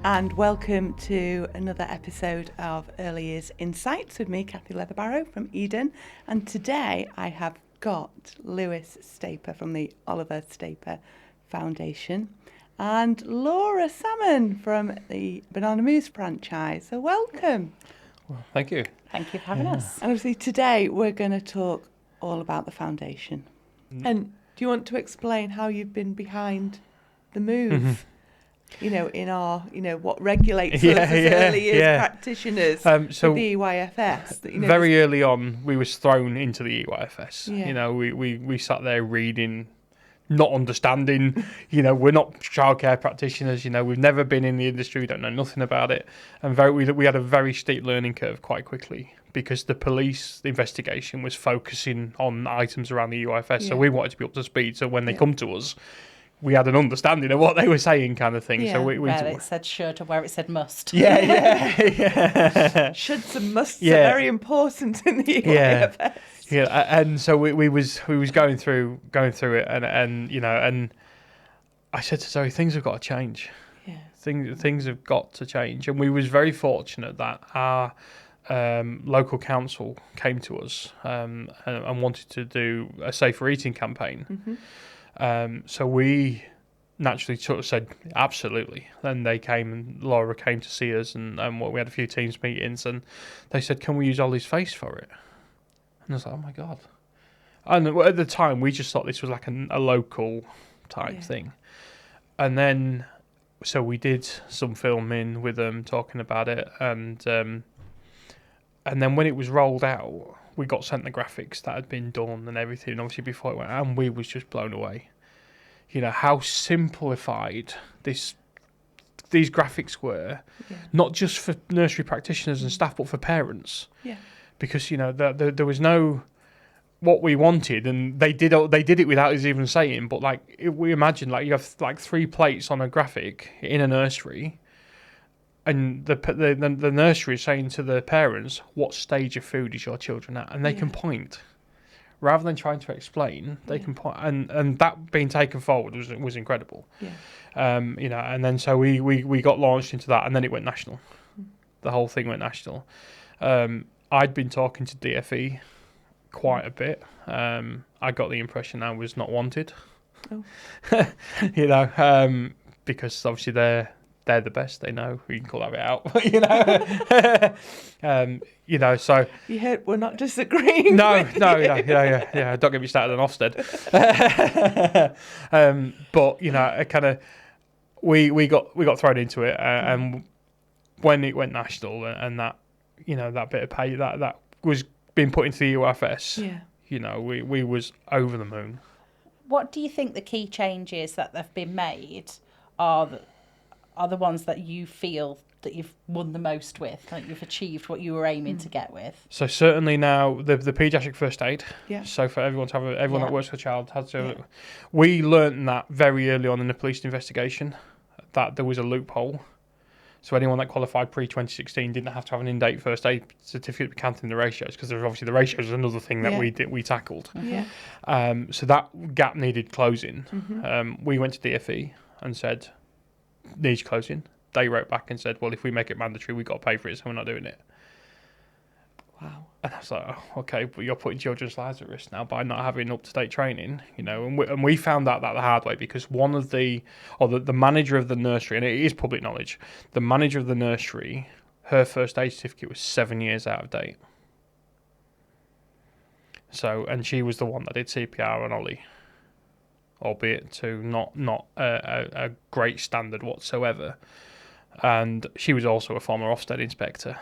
and welcome to another episode of Early Years Insights with me, Kathy Leatherbarrow from Eden. And today I have got Lewis Staper from the Oliver Staper Foundation and Laura Salmon from the Banana Moose franchise. So welcome. Well, thank you. Thank you for having us. And obviously today we're going to talk all about the foundation. And do you want to explain how you've been behind the move? You know, in our, what regulates us as early years practitioners so with the EYFS. Very early on, we was thrown into the EYFS. Yeah. We sat there reading, not understanding. We're not childcare practitioners. We've never been in the industry. We don't know nothing about it. And we had a very steep learning curve quite quickly because the police investigation was focusing on items around the EYFS. Yeah. So we wanted to be up to speed. So when they come to us, we had an understanding of what they were saying, kind of thing. Yeah. So we where it said should or where it said must. Shoulds and musts are very important in the EYFS. And so we was going through it, and I said to Zoe, things have got to change. Yeah. Things have got to change, and we was very fortunate that our local council came to us and wanted to do a safer eating campaign. So we naturally sort of said, absolutely. Then they came and Laura came to see us and we had a few teams meetings and they said, can we use Ollie's face for it? And I was like, oh my God. And at the time, we just thought this was like a local type thing. And then, so we did some filming with them talking about it. And then when it was rolled out, we got sent the graphics that had been done and everything, obviously, before it went out, and we was just blown away. How simplified these graphics were, not just for nursery practitioners and staff, but for parents. Yeah. Because, there was no what we wanted, and they did it without us even saying, but we imagine, you have 3 plates on a graphic in a nursery, and the nursery is saying to the parents, what stage of food is your children at? And they can point. Rather than trying to explain, they can point. And that being taken forward was incredible. Yeah. And then so we got launched into that, and then it went national. The whole thing went national. I'd been talking to DFE quite a bit. I got the impression I was not wanted. Oh. Because obviously they're the best. They know. We can call that bit out. So you heard we're not disagreeing. No. Don't get me started on Ofsted. But we got thrown into it, and when it went national, and that that bit of pay that was being put into the EYFS. We was over the moon. What do you think the key changes that have been made are the ones that you feel that you've won the most with, like you've achieved what you were aiming to get with? So certainly now the paediatric first aid. Yeah. So for everyone to have everyone that works with a child had to. Yeah. We learned that very early on in the police investigation that there was a loophole. So anyone that qualified pre-2016 didn't have to have an in-date first aid certificate counting the ratios, because obviously the ratios is another thing that we tackled. Yeah. So that gap needed closing. We went to DFE and said, needs closing. They wrote back and said, well, if we make it mandatory, we've got to pay for it, so we're not doing it. Wow. And I was like, oh, okay, but you're putting children's lives at risk now by not having up-to-date training, and we found out that the hard way, because one of the manager of the nursery, and it is public knowledge, the manager of the nursery, her first aid certificate was 7 years out of date. So, and she was the one that did CPR on Ollie, albeit to not a great standard whatsoever. And she was also a former Ofsted inspector.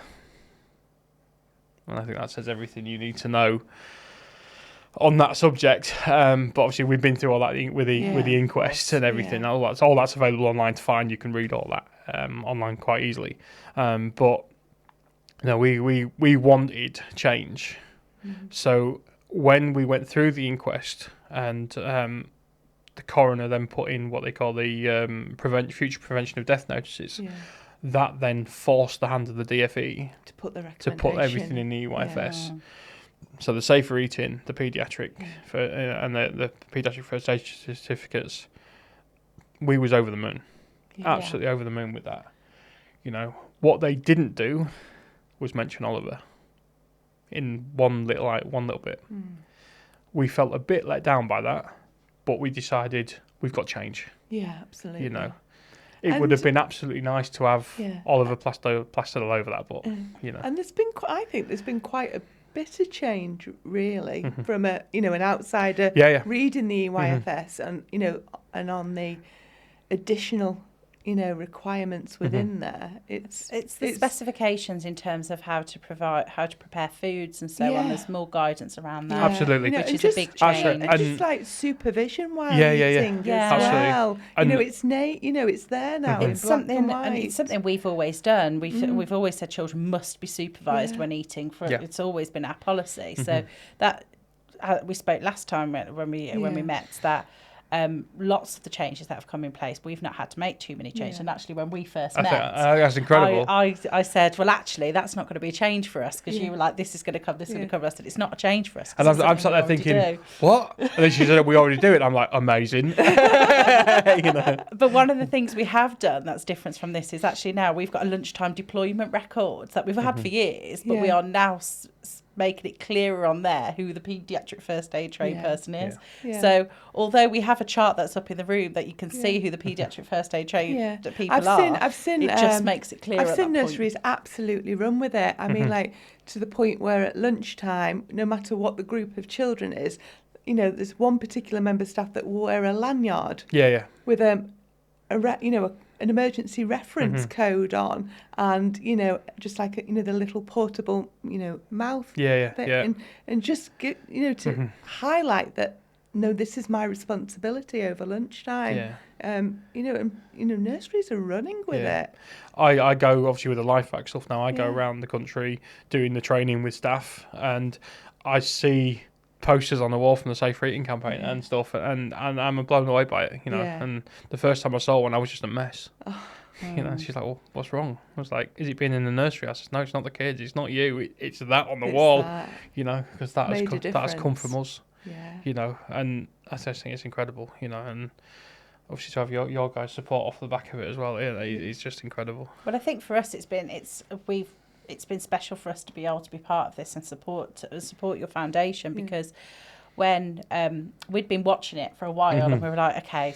And I think that says everything you need to know on that subject. But obviously we've been through all that with the inquest and everything. Yeah. All that's available online to find. You can read all that online quite easily. But we wanted change. So when we went through the inquest and the coroner then put in what they call the future prevention of death notices. Yeah. That then forced the hand of the DFE to put everything in the EYFS. Yeah. So the safer eating, the paediatric, and the paediatric first aid certificates, we was over the moon, absolutely over the moon with that. You know, what they didn't do was mention Oliver in one little bit. We felt a bit let down by that, but we decided we've got change. Yeah, absolutely. You know, it would have been absolutely nice to have Oliver plastered all over that, but you know. And I think there's been quite a bit of change, really, from an outsider reading the EYFS and on the additional requirements within there. It's the specifications in terms of how to prepare foods and so on. There's more guidance around that. Absolutely, which is a big change. And just like supervision while eating as well. Absolutely. It's there now. It's something we've always done. We've always said children must be supervised when eating. It's always been our policy. So that we spoke last time when we met that. Lots of the changes that have come in place, we've not had to make too many changes. And actually, when we first met, that's incredible. I said, well, actually, that's not going to be a change for us, because you were like, this is going to come, this is going to come. I said, it's not a change for us. And I'm sat there thinking, what? And then she said, we already do it. I'm like, amazing. But one of the things we have done that's different from this is actually now we've got a lunchtime deployment record that we've had for years, but we are now making it clearer on there who the paediatric first aid trained person is. So although we have a chart that's up in the room that you can see who the paediatric first aid trained people are, I've seen it just makes it clearer. I've seen nurseries absolutely run with it. I mean, like, to the point where at lunchtime, no matter what the group of children is, there's one particular member of staff that will wear a lanyard with an emergency reference code on, and just like the little portable mouth thing, and just get to highlight that this is my responsibility over lunchtime. Nurseries are running with it. I go obviously with the LifeVac stuff now. I go around the country doing the training with staff, and I see posters on the wall from the Safer Eating campaign and stuff, and I'm blown away by it, and the first time I saw one I was just a mess. She's like, well, what's wrong? I was like, is it being in the nursery? I said, no, it's not the kids, it's not you, it's that on the wall, because that has come from us, and I just think it's incredible, and obviously to have your guys' support off the back of it as well, it's just incredible. But I think for us it's been special for us to be able to be part of this and support your foundation, because when we'd been watching it for a while and we were like, okay,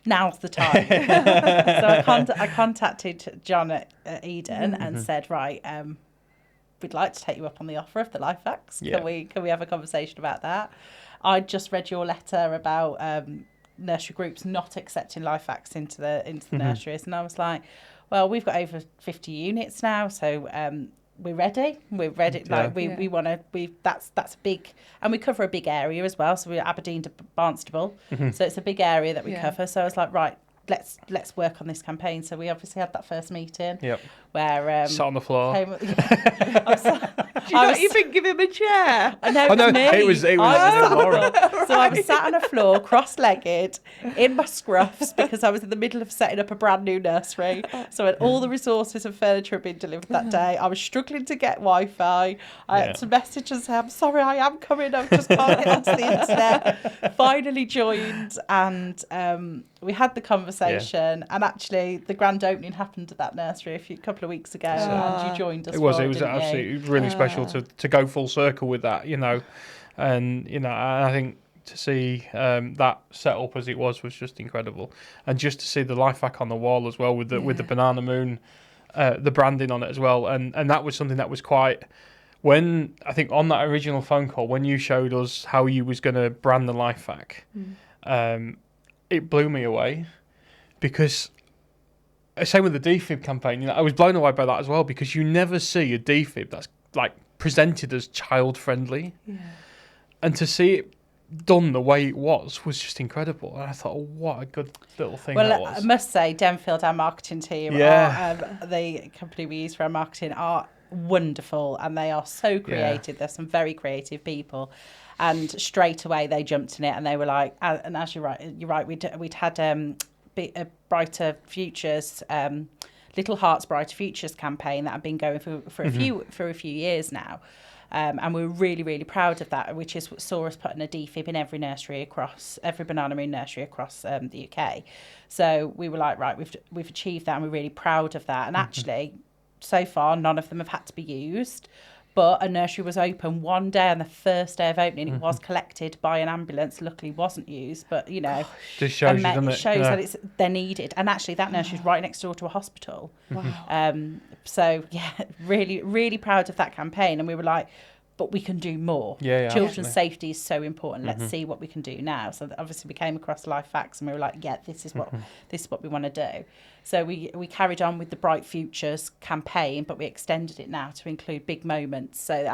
now's the time. So I contacted John at Eden and said, right, we'd like to take you up on the offer of the LifeVacs. Can we have a conversation about that? I just read your letter about nursery groups not accepting LifeVacs into the nurseries, and I was like, well, we've got over 50 units now, so we're ready. We want to. That's a big, and we cover a big area as well. So we're Aberdeen to Barnstable, so it's a big area that we cover. So I was like, right, let's work on this campaign. So we obviously had that first meeting where sat on the floor. Did you not even give him a chair? No, it was Laura. So I was sat on a floor, cross-legged, in my scruffs, because I was in the middle of setting up a brand new nursery. So all the resources and furniture had been delivered that day. I was struggling to get Wi-Fi. I had to message and say, I'm sorry, I am coming. I just can't get onto the internet. Finally joined, and we had the conversation, and actually the grand opening happened at that nursery a couple of weeks ago, and you joined us. It was absolutely really special to go full circle with that, and I think to see that set up as it was just incredible, and just to see the LifeVac on the wall as well with the banana moon, the branding on it as well, and that was something that was quite. When I think on that original phone call, when you showed us how you was going to brand the LifeVac, it blew me away, because same with the defib campaign. I was blown away by that as well, because you never see a defib that's like presented as child friendly, and to see it done the way it was just incredible. And I thought, oh, what a good little thing that was. I must say, Denfield, our marketing team, the company we use for our marketing, are wonderful, and they are so creative. There's some very creative people, and straight away they jumped in it, and they were like, and as you're right, we'd had a Brighter Futures, Little Hearts Brighter Futures campaign that had been going for a few years now, And we were really, really proud of that, which is what saw us putting a DFib in every Banana Moon nursery across the UK. So we were like, right, we've achieved that, and we're really proud of that. And actually, so far, none of them have had to be used. But a nursery was open one day, on the first day of opening, it was collected by an ambulance. Luckily, wasn't used, but just shows you, doesn't it? It shows that they're needed. And actually, that nursery is right next door to a hospital. Wow. So yeah, really, really proud of that campaign. And we were like, but we can do more. Children's safety is so important. Let's see what we can do now. So obviously we came across LifeVac, and we were like, yeah, this is what we want to do. So we carried on with the Bright Futures campaign, but we extended it now to include big moments. So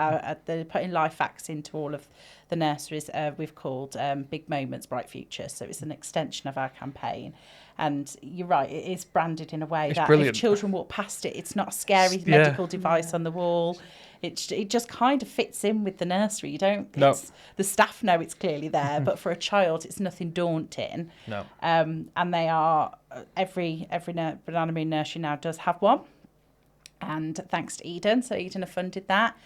they're putting LifeVacs into all of the nurseries. We've called Big Moments Bright Futures. So it's an extension of our campaign. And you're right, it is branded in a way that brilliant. If children walk past it, it's not a scary medical device on the wall. It just kind of fits in with the nursery. The staff know it's clearly there, but for a child, it's nothing daunting. No. And they are every Banana Moon nursery now does have one, and thanks to Eden. So Eden have funded that.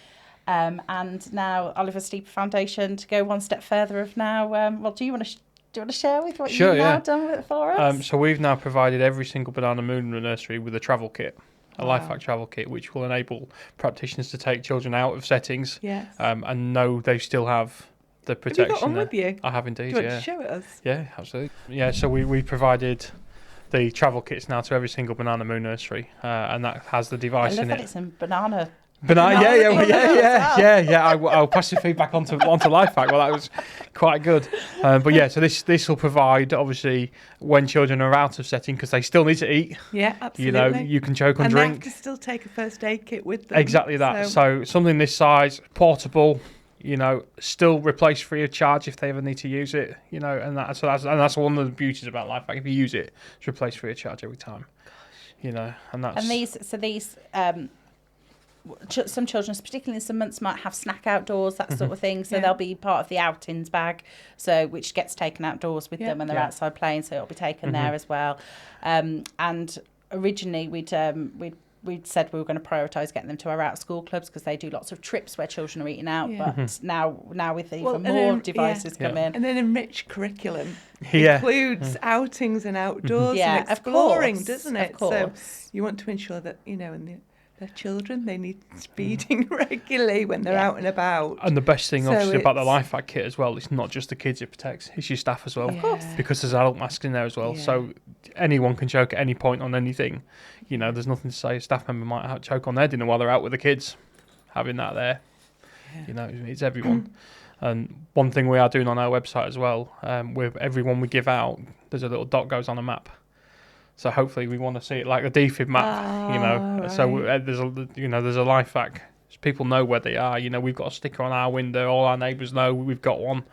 And now Oliver Steeper Foundation, to go one step further, of now. Do you want to share with what you've now done with it for us? So we've now provided every single Banana Moon nursery with a travel kit. A LifeVac travel kit, which will enable practitioners to take children out of settings and know they still have the protection. Have you got one with you? I have indeed, Do you want to show it us? Yeah, absolutely. Yeah, so we provided the travel kits now to every single Banana Moon nursery, and that has the device in it. It's in banana. I'll pass your feedback onto LifeVac. Well, that was quite good. But yeah, so this will provide, obviously, when children are out of setting, because they still need to eat. Yeah, absolutely. You can choke on and drink. And they have to still take a first aid kit with them. Exactly that. So something this size, portable, still replace free of charge if they ever need to use it. And that's one of the beauties about LifeVac. If you use it, it's replaced free of charge every time. And these. Some children, particularly in some months, might have snack outdoors, that sort of thing. So they'll be part of the outings bag, which gets taken outdoors with them when they're outside playing. So it'll be taken there as well. And originally we'd said we were going to prioritise getting them to our out school clubs, because they do lots of trips where children are eating out. But now with even more devices come in, and an enriched curriculum includes outings and outdoors and exploring, doesn't it? Of course. So you want to ensure that their children, they need to be eating regularly when they're out and about. And the best thing, obviously, about the LifeVac kit as well, it's not just the kids it protects, it's your staff as well. Of course. Because there's adult masks in there as well. So anyone can choke at any point on anything. There's nothing to say a staff member might choke on their dinner while they're out with the kids. Having that there, it's everyone. And one thing we are doing on our website as well, with everyone we give out, there's a little dot goes on a map. So hopefully we want to see it like a DFib map, Right. So there's a LifeVac. So people know where they are. We've got a sticker on our window. All our neighbours know we've got one.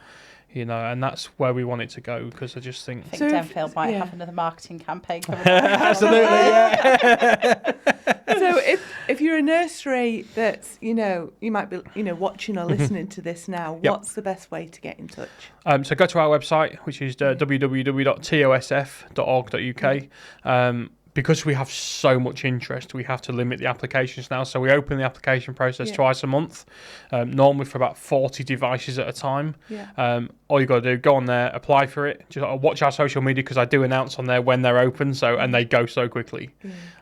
And that's where we want it to go, because I just think... I think Denfield might have another marketing campaign coming up. Absolutely, yeah. So if you're a nursery that's, you might be, watching or listening to this now, what's the best way to get in touch? So go to our website, which is www.tosf.org.uk. Because we have so much interest, we have to limit the applications now. So we open the application process twice a month, normally for about 40 devices at a time. All you got to do, go on there, apply for it. Just watch our social media, because I do announce on there when they're open. And they go so quickly.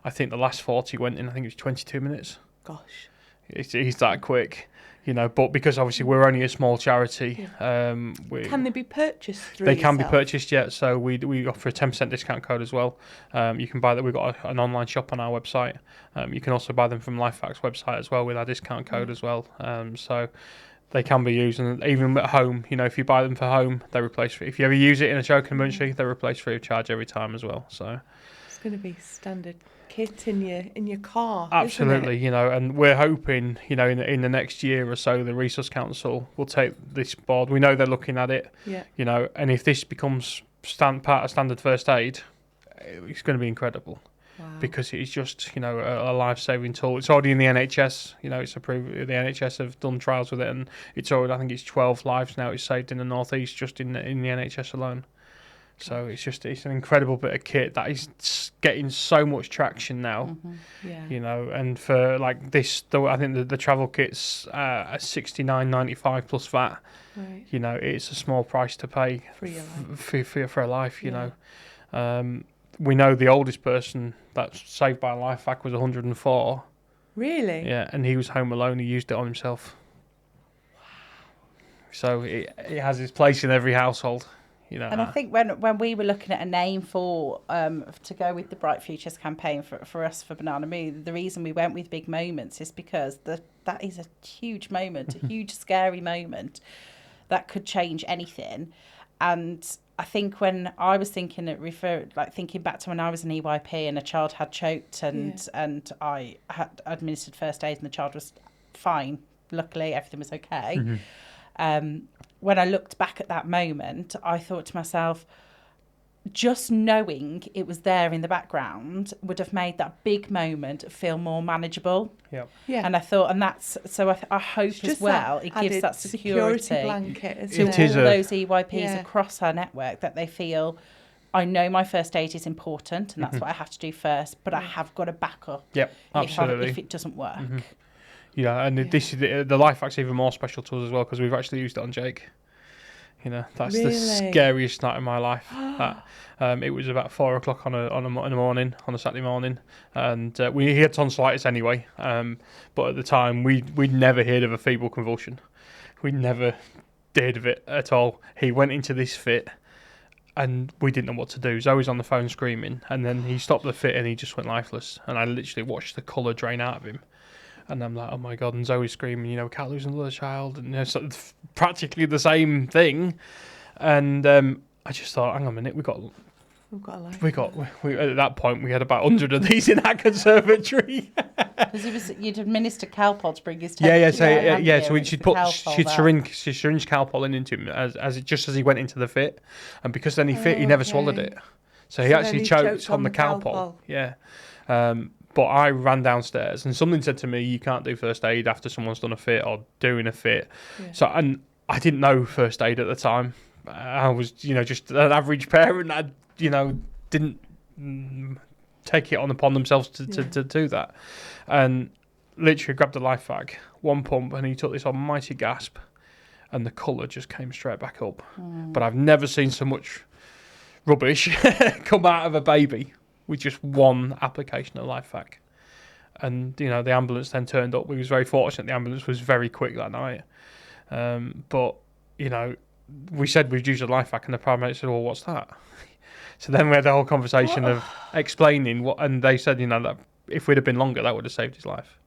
I think the last 40 went in, I think it was 22 minutes. Gosh. It's that quick. But because obviously we're only a small charity, can they be purchased through They can be yourself? purchased, so we offer a 10% discount code as well. You can buy that. We've got an online shop on our website. You can also buy them from LifeVac's website as well with our discount code as well. So they can be used, and even at home, if you buy them for home, they're replaced free. If you ever use it in a choking emergency, they're replaced free of charge every time as well. So it's going to be standard kit in your car. Absolutely, and we're hoping, in the next year or so, the Resource Council will take this board. We know they're looking at it, and if this becomes part of standard first aid, it's going to be incredible. Wow. Because it's just, a life-saving tool. It's already in the NHS, it's approved. The NHS have done trials with it, and it's already, I think it's 12 lives now it's saved in the North East just in the NHS alone. So it's an incredible bit of kit that is getting so much traction now, and for like this, I think the travel kit's $69.95 plus VAT. Right. It's a small price to pay For your life. For a life. We know the oldest person that's saved by LifeVac was 104. Really? Yeah, and he was home alone. He used it on himself. Wow. So it has its place in every household. And I think when we were looking at a name for to go with the Bright Futures campaign for us for Banana Moon, the reason we went with Big Moments is because that is a huge moment, a huge scary moment that could change anything. And I think when I was thinking thinking back to when I was an EYP and a child had choked and I had administered first aid and the child was fine, luckily everything was okay. When I looked back at that moment, I thought to myself, just knowing it was there in the background would have made that big moment feel more manageable. Yeah. And I thought, and that's, so I hope as well, it gives that security blanket, to all those EYPs across our network, that they feel, I know my first aid is important and that's what I have to do first, but I have got a backup. Yep, absolutely. If it doesn't work. Yeah, and this is the LifeVac's even more special to us as well because we've actually used it on Jake. That's the scariest night of my life. It was about 4 o'clock on a Saturday morning, and he had tonsillitis anyway. But at the time, we'd never heard of a febrile convulsion. We never heard of it at all. He went into this fit, and we didn't know what to do. Zoe's on the phone screaming, and then he stopped the fit and he just went lifeless. And I literally watched the colour drain out of him. And I'm like, oh my God, and Zoe's screaming, we can't lose another child. And sort of practically the same thing. And I just thought, hang on a minute, we've got a life. At that point, we had about 100 of these in our conservatory. Because you'd administer Calpol to bring his temperature. So she'd syringe Calpol into him as he went into the fit. And because then he never swallowed it. So he actually choked on the Calpol. Yeah. But I ran downstairs and something said to me, you can't do first aid after someone's done a fit or doing a fit. Yeah. So, and I didn't know first aid at the time. I was, just an average parent that, didn't take it upon themselves to do that. And literally grabbed the LifeVac, one pump, and he took this almighty gasp and the colour just came straight back up. But I've never seen so much rubbish come out of a baby with just one application of LifeVac. And, the ambulance then turned up. We was very fortunate the ambulance was very quick that night. But, we said we'd use a LifeVac and the paramedics said, well, what's that? So then we had the whole conversation of explaining what, and they said, that if we'd have been longer, that would have saved his life.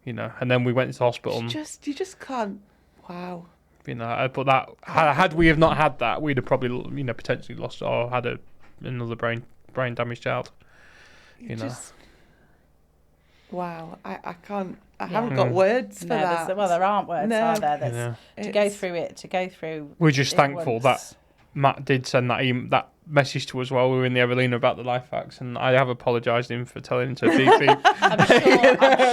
And then we went into hospital. You just can't, wow. But that, had we have not had that, we'd have probably, potentially lost or had another brain damaged child. Wow, I can't. I haven't got words for that. There aren't words, are there? To go through. We're just thankful that Matt did send that message to us while we were in the Evelina about the LifeVacs, and I have apologised him for telling him to beep. I'm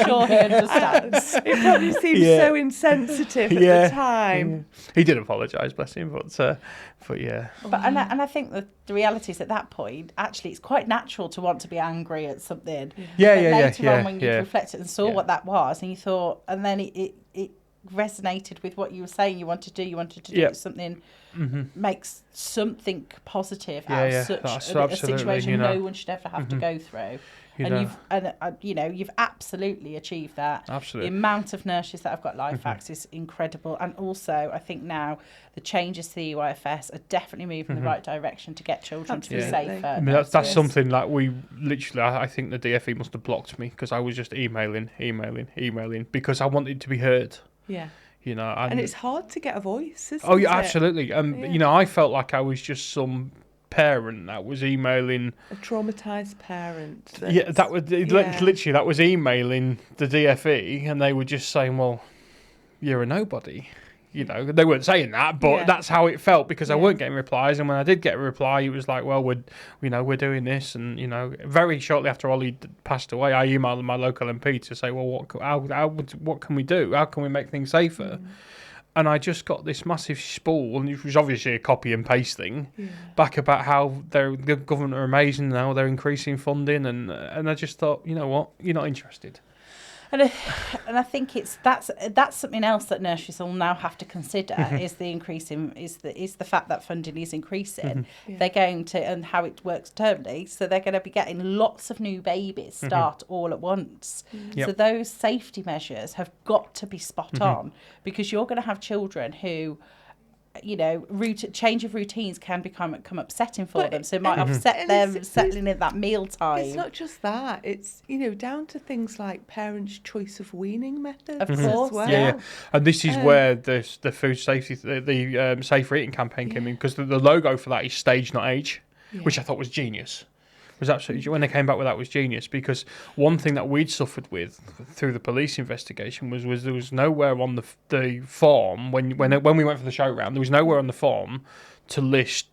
sure he understands. It probably seems so insensitive at the time. He did apologise, bless him, but yeah. But and I think that the reality is at that point, actually, it's quite natural to want to be angry at something. Later on, when you reflected and saw what that was, and you thought, and then it resonated with what you were saying you wanted to do something, makes something positive out of such a situation no one should ever have to go through. You've absolutely achieved that. Absolutely. The amount of nurses that have got LifeVacs is incredible, and also I think now the changes to the EYFS are definitely moving in the right direction to get children to be safer. I mean, that's something that we literally, I think the DFE must have blocked me because I was just emailing because I wanted to be heard. Yeah. And it's hard to get a voice, isn't it? Oh, yeah, absolutely. I felt like I was just some parent that was emailing... A traumatised parent. That was emailing the DFE, and they were just saying, well, you're a nobody. They weren't saying that, but that's how it felt because I weren't getting replies. And when I did get a reply, it was like, well, we're doing this. And, very shortly after Ollie passed away, I emailed my local MP to say, well, what can we do? How can we make things safer? And I just got this massive spool, and it was obviously a copy and paste thing, back about how the government are amazing now, they're increasing funding, and I just thought, you know what, you're not interested. And I think that's something else that nurseries will now have to consider is the fact that funding is increasing. They're going to, and how it works termly, so they're going to be getting lots of new babies start all at once. So those safety measures have got to be spot on, because you're going to have children who, you know, change of routines can become upsetting for them. So it might upset them settling in that meal time. It's not just that. It's, you know, down to things like parents' choice of weaning methods. Of course, as well. Yeah. And this is where the food safety, the safer eating campaign came in, because the logo for that is stage, not age, which I thought was genius. Was absolutely, when they came back with that, was genius, because one thing that we'd suffered with through the police investigation was there was nowhere on the form when we went for the show round, there was nowhere on the form to list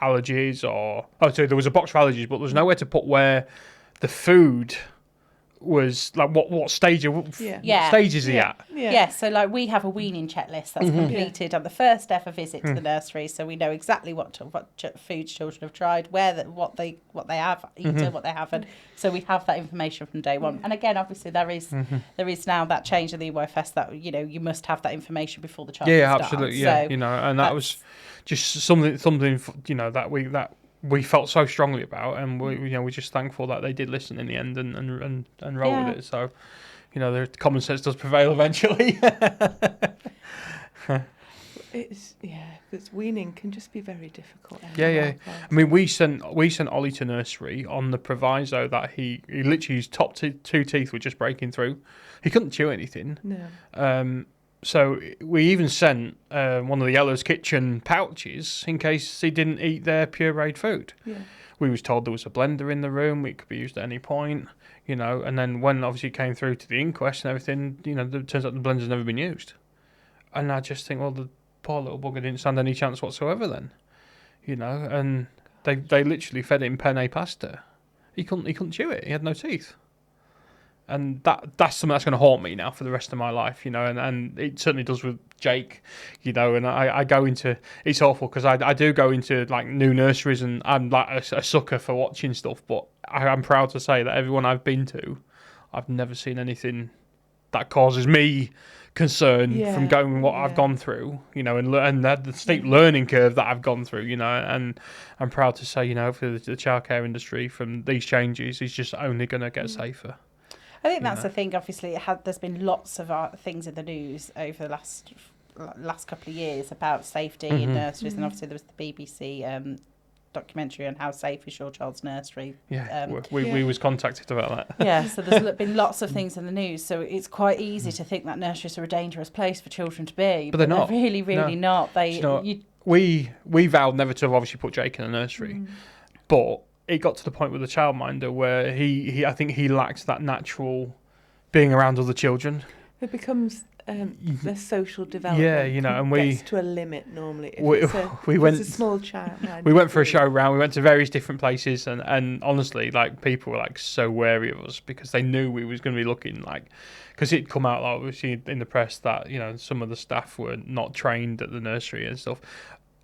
allergies there was a box for allergies, but there was nowhere to put where the food was, like what stage stage is he at? So like we have a weaning checklist that's completed on the first ever visit to the nursery, so we know exactly what foods children have tried, what they have eaten, what they haven't. So we have that information from day one. And again, obviously there is now that change in the EYFS that, you know, you must have that information before the child starts. Absolutely, so, you know, and that was just something you know that we felt so strongly about, and we're just thankful that they did listen in the end and roll with it. So, you know, the common sense does prevail eventually. Because weaning can just be very difficult. I mean, we sent Ollie to nursery on the proviso that he literally, his top two teeth were just breaking through. He couldn't chew anything. No. So we even sent one of the Ella's Kitchen pouches in case he didn't eat their pureed food. Yeah. We was told there was a blender in the room, it could be used at any point, you know. And then when obviously it came through to the inquest and everything, you know, it turns out the blender's never been used. And I just think, well, the poor little bugger didn't stand any chance whatsoever then, you know. And they literally fed him penne pasta. He couldn't chew it. He had no teeth. And that's something that's going to haunt me now for the rest of my life, you know, and it certainly does with Jake, you know, and I go into, it's awful because I do go into like new nurseries, and I'm like a sucker for watching stuff, but I'm proud to say that everyone I've been to, I've never seen anything that causes me concern from going what I've gone through, you know, and the steep learning curve that I've gone through, you know, and I'm proud to say, you know, for the childcare industry from these changes is just only going to get safer. I think that's the thing. Obviously, there's been lots of things in the news over the last couple of years about safety in nurseries, and obviously there was the BBC documentary on how safe is your child's nursery. We was contacted about that. Yeah, so there's been lots of things in the news. So it's quite easy to think that nurseries are a dangerous place for children to be, but they're not. They're really not. We vowed never to have obviously put Jake in a nursery, but it got to the point with the childminder where he I think he lacked that natural being around other children. It becomes their social development. Yeah, you know, and we gets to a limit normally. If it's a small child. We went for a show round. We went to various different places, and honestly, like people were like so wary of us because they knew we was going to be looking like, because it'd come out like obviously in the press that, you know, some of the staff were not trained at the nursery and stuff.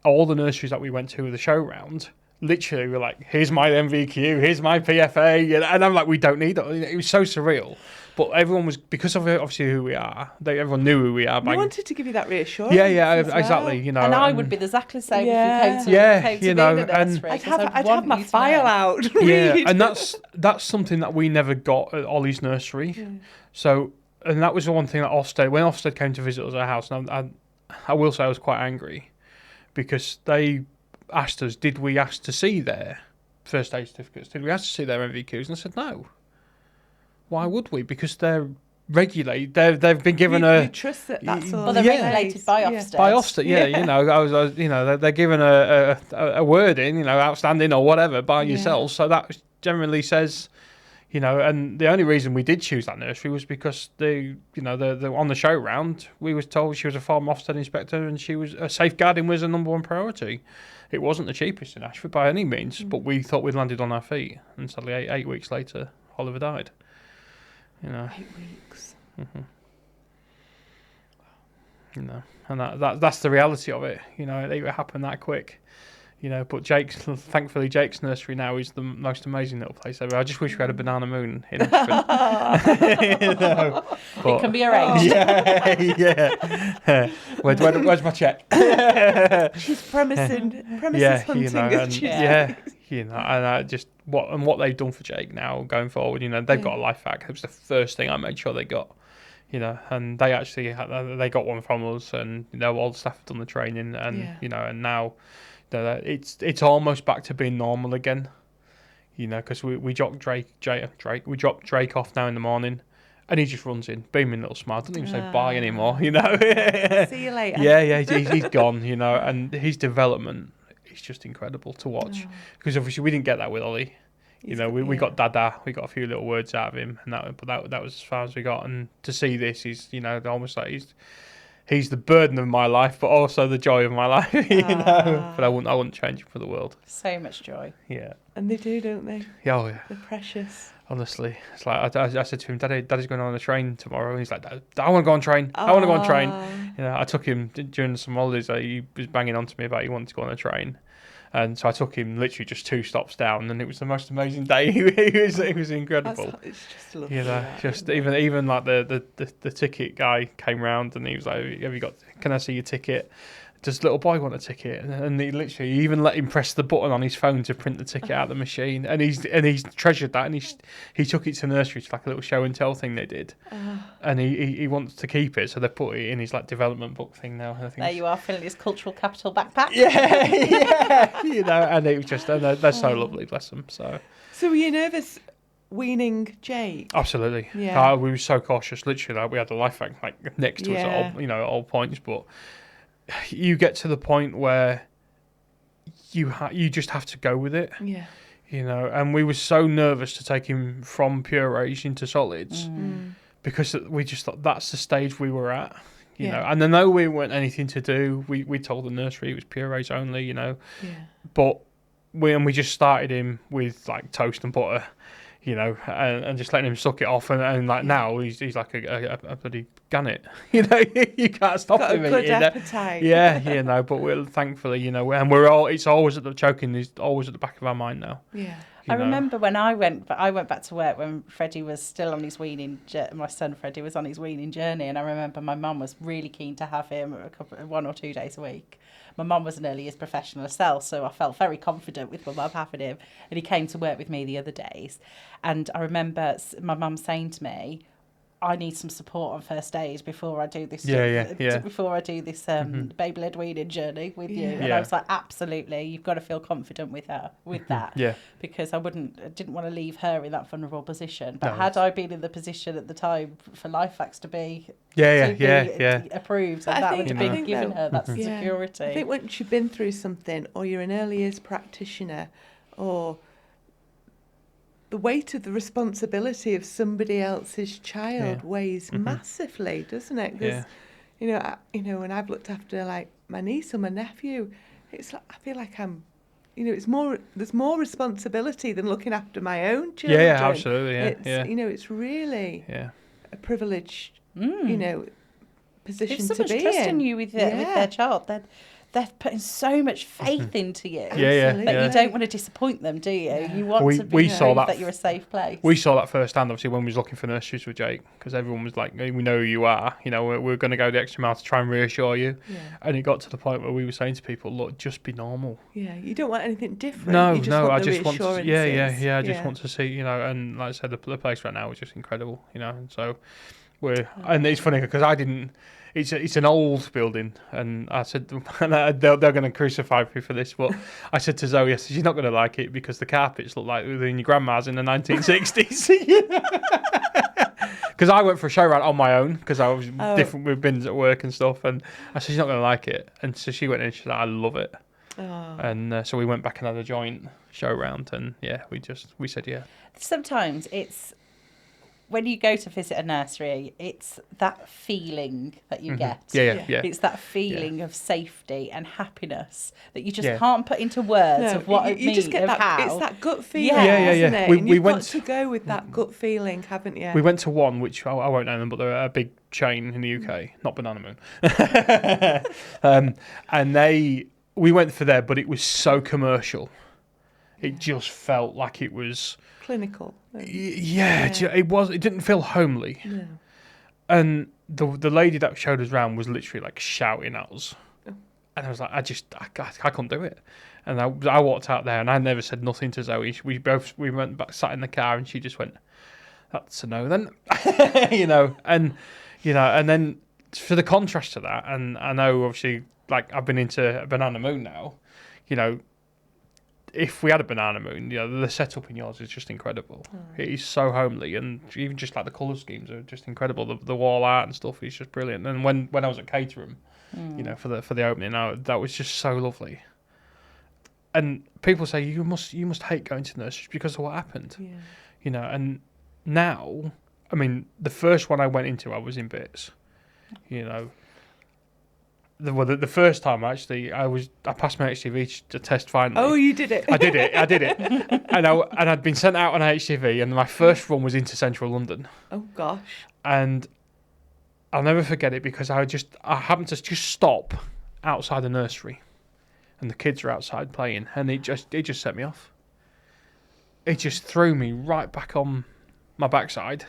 All the nurseries that we went to with the show round, literally we're like, here's my MVQ, here's my PFA, and I'm like, we don't need it. It was so surreal, but everyone was, because of obviously who we are, everyone knew who we are. We wanted to give you that reassurance. Yeah, exactly. You know, and I would be exactly the same if you came to you know, me in the nursery. I'd have my file out. And that's something that we never got at Ollie's nursery. Yeah. So, and that was the one thing that when Ofsted came to visit us at our house, and I will say I was quite angry because they asked us, did we ask to see their first aid certificates? Did we ask to see their MVQs? And I said, no. Why would we? Because they're regulated. They've been given you trust that that's all. Well, they're regulated by Ofsted. By Ofsted, you know, I was, you know, they're given a wording, you know, outstanding or whatever by yourselves. So that generally says, you know, and the only reason we did choose that nursery was because the on the show round, we was told she was a former Ofsted inspector and she was safeguarding was a number one priority. It wasn't the cheapest in Ashford by any means, but we thought we'd landed on our feet, and sadly 8 weeks later, Oliver died. You know, 8 weeks. Mm-hmm. You know, and that's the reality of it. You know, it happened that quick. You know, but thankfully Jake's nursery now is the most amazing little place ever. I just wish we had a banana moon in Ashford. You know, it can be arranged. Yeah. Where's my check? She's premising hunting. You know, and, you know, and I just what they've done for Jake now going forward. You know, they've got a LifeVac. It was the first thing I made sure they got. You know, and they actually they got one from us, and you know, all the staff have done the training, and you know, and now. It's almost back to being normal again, you know, because we drop Drake off now in the morning, and he just runs in, beaming little smile, doesn't even say bye anymore, you know. See you later. Yeah, he's gone, you know, and his development is just incredible to watch, because obviously we didn't get that with Ollie, you know, we got Dada, we got a few little words out of him, and that was as far as we got, and to see this, he's, you know, almost like he's the burden of my life, but also the joy of my life, you know. But I wouldn't change it for the world. So much joy. Yeah. And they do, don't they? Yeah, oh yeah. They're precious. Honestly, it's like I said to him, Daddy's going on a train tomorrow, and he's like, I want to go on train. I want to go on train. You know, I took him during some holidays. He was banging on to me about he wanted to go on a train. And so I took him literally just 2 stops down, and it was the most amazing day. It was incredible. It's just lovely. You know, just even like the ticket guy came round, and he was like, can I see your ticket? Does little boy want a ticket? And he literally even let him press the button on his phone to print the ticket out of the machine, and he's treasured that, and he took it to nursery to like a little show and tell thing they did, and he wants to keep it, so they put it in his like development book thing now. I think there you are, filling his cultural capital backpack. Yeah, you know, and it was just, and they're so lovely, bless them. So were you nervous weaning Jake? Absolutely. Yeah. We were so cautious. Literally, like we had the LifeVac like next to us at all, you know, at all points, but. You get to the point where you just have to go with it. Yeah. You know, and we were so nervous to take him from purees into solids because we just thought that's the stage we were at. You know, and I know we weren't anything to do. We told the nursery it was purees only. You know, but we just started him with like toast and butter. You know, and just letting him suck it off, and like now he's like a bloody gannet. You know, you can't stop him. Got a good appetite. Yeah, you know, but we're thankfully, you know, and it's always at the choking is always at the back of our mind now. Yeah. I remember when I went back to work when Freddie was still on his weaning. My son Freddie was on his weaning journey, and I remember my mum was really keen to have him 1 or 2 days a week. My mum was an early years professional herself, so I felt very confident with my mum having him. And he came to work with me the other days, and I remember my mum saying to me, I need some support on first aid before I do this. Before I do this baby-led weaning journey with you, and I was like, absolutely, you've got to feel confident with that. Because I didn't want to leave her in that vulnerable position. But had I been in the position at the time for LifeVacs to be approved, and that would have been given her that security. I think once you've been through something, or you're an early years practitioner, or the weight of the responsibility of somebody else's child weighs massively, doesn't it? Because you know, when I've looked after like my niece or my nephew, it's like I feel like I'm, you know, there's more responsibility than looking after my own children. Yeah, absolutely. You know, it's really a privileged, you know, position to be in. If someone's trusting you with their child, then they're putting so much faith into you that you don't want to disappoint them, do you? Yeah. You want to be that you're a safe place. We saw that firsthand, obviously, when we was looking for nurseries with Jake, because everyone was like, we know who you are, you know, we're going to go the extra mile to try and reassure you. Yeah. And it got to the point where we were saying to people, look, just be normal. Yeah, you don't want anything different. I just want to, I just want to see, you know, and like I said, the place right now is just incredible, you know, and so and it's funny because it's an old building, and I said, they're going to crucify me for this, but I said to Zoe, she's not going to like it because the carpets look like they were in your grandma's in the 1960s. Because I went for a show round on my own because I was different with bins at work and stuff, and I said, she's not going to like it. And so she went in and she said, I love it. And so we went back and had a joint show round, and we said. Sometimes when you go to visit a nursery, it's that feeling that you get. Yeah. It's that feeling of safety and happiness that you just can't put into words of what it you means, just get that. how. It's that gut feeling, Yeah. isn't it? We And you've went got to go with that gut feeling, haven't you? We went to one, which I won't name them, but they're a big chain in the UK, not Banana Moon. And we went for there, but it was so commercial. It just felt like it was clinical. It was. It didn't feel homely. No. And the lady that showed us around was literally like shouting at us, and I was like, I couldn't do it. And I walked out there, and I never said nothing to Zoe. We went back, sat in the car, and she just went, "That's a no, then," and then for the contrast to that, and I know obviously, like I've been into Banana Moon now, if we had a Banana Moon, the setup in yours is just incredible. It is so homely, and even just like the colour schemes are just incredible. The wall art and stuff is just brilliant. And when I was at Caterham, for the opening, that was just so lovely. And people say you must hate going to nurseries because of what happened. And now, I mean, the first one I went into, I was in bits. The first time actually, I passed my HGV to test finally. Oh, you did it! I did it, and I'd been sent out on HGV, and my first run was into central London. Oh gosh! And I'll never forget it because I happened to just stop outside the nursery, and the kids were outside playing, and it just set me off. It just threw me right back on my backside.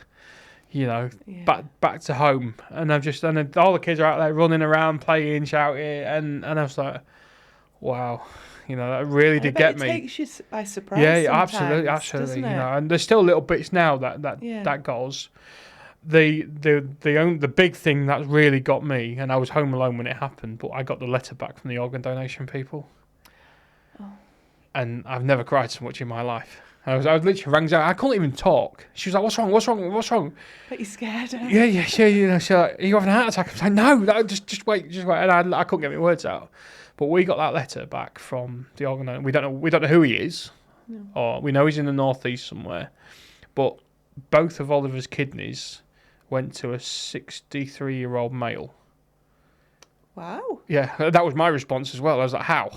Back to home, and and all the kids are out there running around, playing, shouting, and I was like, wow, that really did get me. It takes you by surprise. Yeah, absolutely. And there's still little bits now that goes. The big thing that really got me, and I was home alone when it happened, but I got the letter back from the organ donation people, and I've never cried so much in my life. I was literally rang out. I couldn't even talk. She was like, "What's wrong?" But you're scared. Yeah. She's like, "Are you having a heart attack?" I was like, "No, just wait." And I couldn't get my words out. But we got that letter back from the organ. We don't know who he is, or we know he's in the northeast somewhere. But both of Oliver's kidneys went to a 63-year-old male. Wow. Yeah, that was my response as well. I was like, how?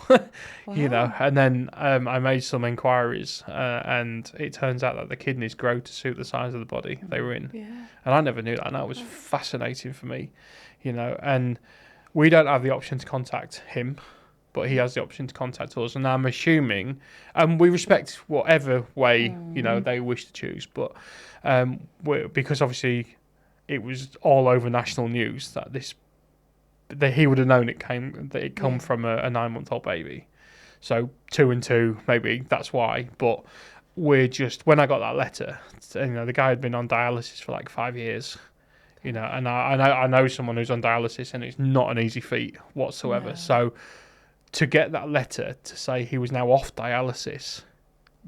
Wow. And then I made some inquiries, and it turns out that the kidneys grow to suit the size of the body they were in. Yeah. And I never knew that, and that was fascinating for me, and we don't have the option to contact him, but he has the option to contact us, and I'm assuming, and we respect whatever way, they wish to choose, but because obviously it was all over national news that he would have known it come from a 9-month-old baby. So 2 and 2, maybe that's why. But when I got that letter, the guy had been on dialysis for like 5 years, and I know someone who's on dialysis, and it's not an easy feat whatsoever. No. So to get that letter to say he was now off dialysis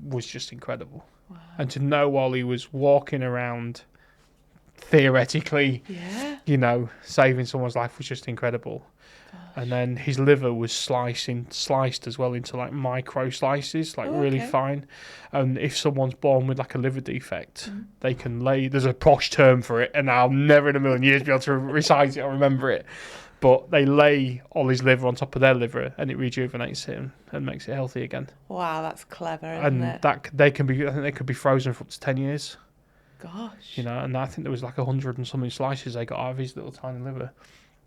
was just incredible. Wow. And to know while he was walking around, theoretically, saving someone's life was just incredible. Gosh. And then his liver was sliced as well into like micro slices, really fine. And if someone's born with like a liver defect, they can there's a posh term for it, and I'll never in a million years be able to recite it or remember it. But they lay all his liver on top of their liver, and it rejuvenates it and makes it healthy again. Wow, that's clever, isn't it? And they could be frozen for up to 10 years. Gosh. And I think there was like 100 and something slices they got out of his little tiny liver.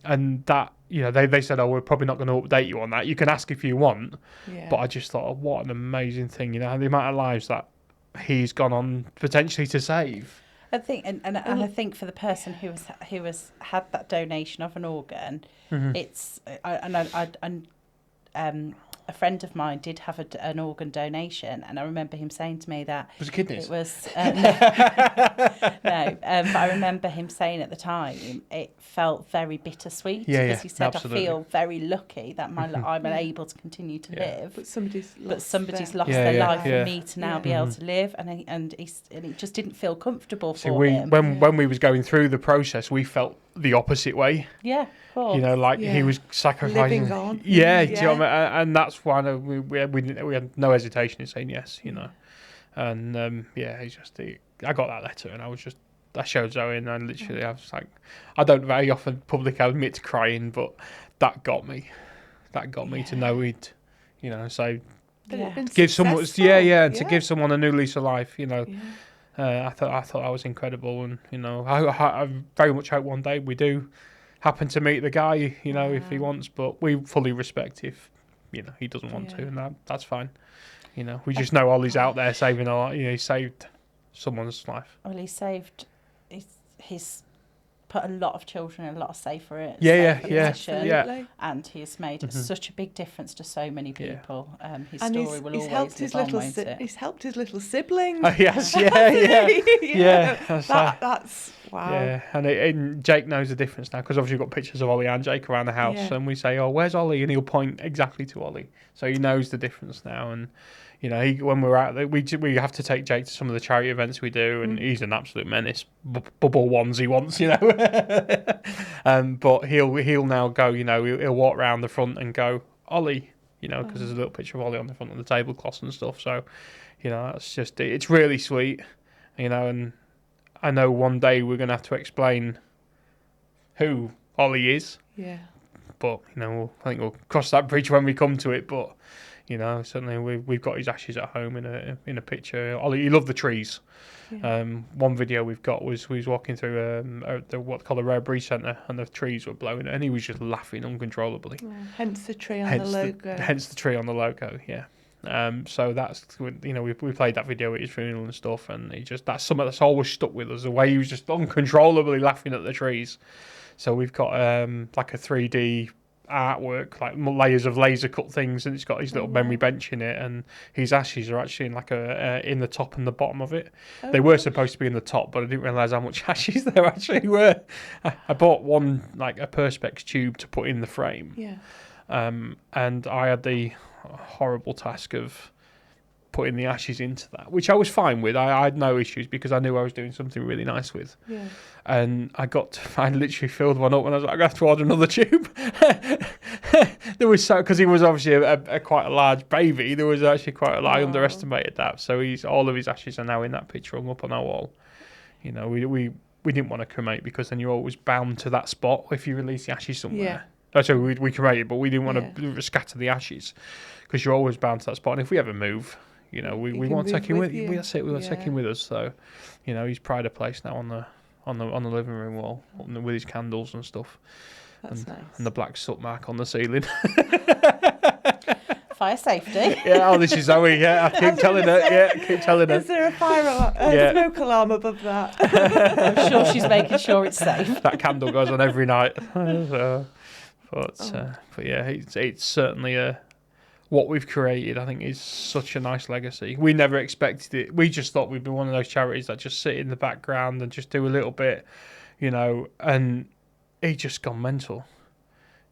And that, they said, we're probably not going to update you on that. You can ask if you want. Yeah. But I just thought, what an amazing thing, the amount of lives that he's gone on potentially to save. I think, and I think for the person who has had that donation of an organ, it's, a friend of mine did have an organ donation, and I remember him saying to me that was it kidneys? It was no, but I remember him saying at the time it felt very bittersweet because he said, absolutely. I feel very lucky that I'm able to continue to live, but somebody's lost their life for me to now be able to live, and it just didn't feel comfortable for him. When we was going through the process, we felt the opposite way. Yeah. He was sacrificing. Living on. Yeah. Do you know what I mean? And that's why we had no hesitation in saying yes. And I got that letter, and I was just I showed Zoe, and I literally, I was like, I don't very often publicly admit to crying, but that got me. That got me to know he'd, you know, so give someone, and to give someone a new lease of life, you know. I thought that was incredible, and you know, I very much hope one day we do happen to meet the guy, you know, if he wants, but we fully respect if, you know, he doesn't want to, and that's fine. You know, we just know Ollie's out there saving a lot. You know, he saved someone's life. Well, he's put a lot of children in a lot of safer Yeah. And he's made such a big difference to so many people. His and story will always live on, won't it? He's helped his little siblings. Yes, That's wow. Yeah, and Jake knows the difference now, because obviously we've got pictures of Ollie and Jake around the house, and we say, "Oh, where's Ollie?" and he'll point exactly to Ollie, so he knows the difference now. And you know, when we're out there, we have to take Jake to some of the charity events we do, and he's an absolute menace. Bubble ones he wants, you know. But he'll now go, you know, he'll walk around the front and go, "Ollie," you know, because there's a little picture of Ollie on the front of the tablecloth and stuff. So, you know, it's really sweet, you know. And I know one day we're going to have to explain who Ollie is. Yeah. But, you know, I think we'll cross that bridge when we come to it. But, you know, certainly we've got his ashes at home in a picture. Ollie, he loved the trees. Yeah. One video we've got was we was walking through what's called a rare breed centre, and the trees were blowing, and he was just laughing uncontrollably. Yeah. Hence the tree on the logo. Hence the tree on the logo, yeah. So that's, you know, we played that video at his funeral and stuff, and that's something that's always stuck with us, the way he was just uncontrollably laughing at the trees. So we've got like a 3D artwork, like layers of laser cut things, and it's got his little memory bench in it, and his ashes are actually in like in the top and the bottom of it. They were supposed to be in the top, but I didn't realise how much ashes there actually were. I bought one, like a Perspex tube to put in the frame. Yeah. And I had the horrible task of putting the ashes into that, which I was fine with. I had no issues because I knew I was doing something really nice with. Yeah. And I literally filled one up, and I was like, I'm going to have to order another tube. There was because he was obviously a quite a large baby. There was actually quite a lot. I underestimated that. So all of his ashes are now in that picture hung up on our wall. You know, we didn't want to cremate, because then you're always bound to that spot if you release the ashes somewhere. Yeah. So we cremated, but we didn't want to scatter the ashes, because you're always bound to that spot. And if we ever move, you know, we want to take him with you. That's it. We want to take him with us. So, you know, he's pride of place now on the living room wall with his candles and stuff. That's nice. And the black soot mark on the ceiling. Fire safety. Yeah. Oh, this is Zoe. Yeah, I keep telling her. Yeah, I keep telling her. Is there a smoke alarm above that? I'm sure she's making sure it's safe. That candle goes on every night. But yeah, it's certainly what we've created, I think, is such a nice legacy. We never expected it. We just thought we'd be one of those charities that just sit in the background and just do a little bit, you know, and he just gone mental,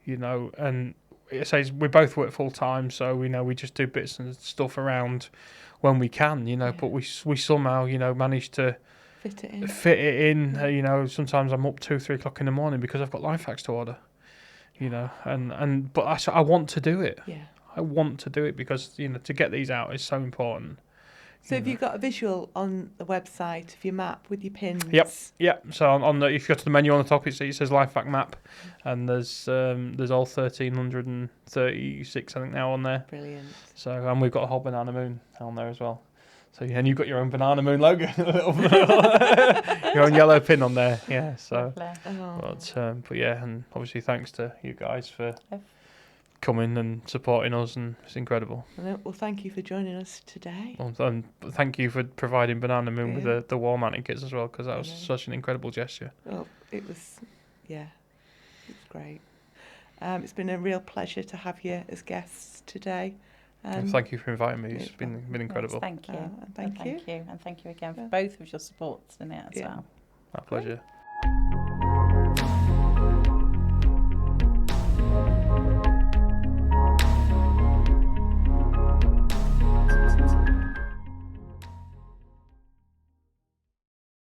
you know. And it says we both work full time, so we know we just do bits and stuff around when we can, you know. But we somehow, you know, managed to fit it in. You know, sometimes I'm up 2-3 o'clock in the morning because I've got LifeVacs to order, you know. But I want to do it. Yeah. I want to do it because, you know, to get these out is so important. So have you got a visual on the website of your map with your pins? Yep. So on the, if you go to the menu on the top, it says LifeVac map, and there's all 1,336 I think now on there. Brilliant. So and we've got a whole banana moon on there as well. So and you've got your own banana moon logo, your own yellow pin on there. Yeah. So, but yeah, and obviously thanks to you guys for coming and supporting us, and it's incredible. Well, thank you for joining us today. And thank you for providing Banana Moon with the wall mounting kits as well, because that was such an incredible gesture. Well, it was, it's great. It's been a real pleasure to have you as guests today. Thank you for inviting me. It's been incredible. Yes, thank you. Thank you. And thank you again for both of your supports in it as well. My pleasure.